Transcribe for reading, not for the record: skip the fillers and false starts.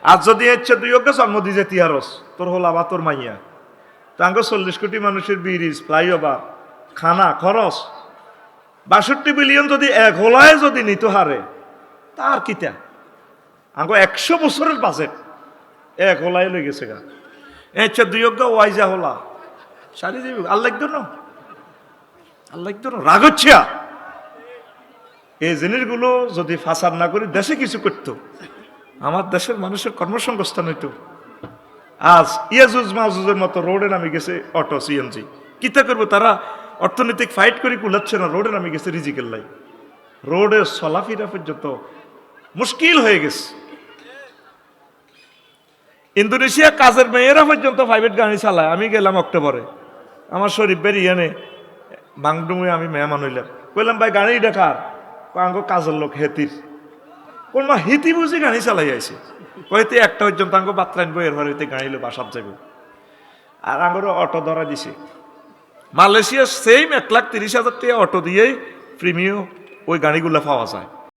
আর যদি ইচ্ছে তুই ওকে জন্ম দিয়ে তিয়ারস তোর হল আবার তোর মাইয়া তাঙ্গ 40 কোটি মানুষের ব্রিজ ফ্লাইওভার খানা খরচ 62 বিলিয়ন যদি এক হোলায় যদি নিত হারে তার কিতা আঙ্গ 100 বছরের বাজেট এক হোলায় লই গেছে গা ইচ্ছে দুই অজ্ঞা ওয়াইজা হলা সারি যাবি আল্লাহ না আল্লাহ না রাগ হচ্ছে এই জিনিসগুলো যদি ফাসাদ না করি দেশে কিছু করতো আমার দেশের মানুষের কর্মসংস্থান হইতো আজ ইয়াজুজ মাহুজের মতো রোডে নামে গেছে অটো সিএনজি কিতা করবো তারা অর্থনৈতিক ফাইট করে কুলাচ্ছে না রোডে নামে গেছে রিজিকের লাই রোডে চলাফেরা পর্যন্ত মুশকিল হয়ে গেছে ইন্দোনেশিয়া কাজের মেয়েরা পর্যন্ত প্রাইভেট গাড়ি চালায় আমি গেলাম অক্টোবরে আমার শরীফ বেরিয়ানে বাংডুমে আমি মেহমান হইলাম কইলাম ভাই গাড়ি দেখার আঙ্গ কাজের লোক হেতির কোন মা হিতি বুঝি গাড়ি চালাই আইছে কইতে একটা পর্যন্ত আঙ্গ বাত্রা আনবো এর হইতে গাড়ি লো বাসাত যাবে আর আঙ্গর অটো ধরা দিছে মালয়েশিয়া সেম 1,30,000 টাকা অটো দিয়েই প্রিমিয়াম ওই গাড়িগুলো পাওয়া যায়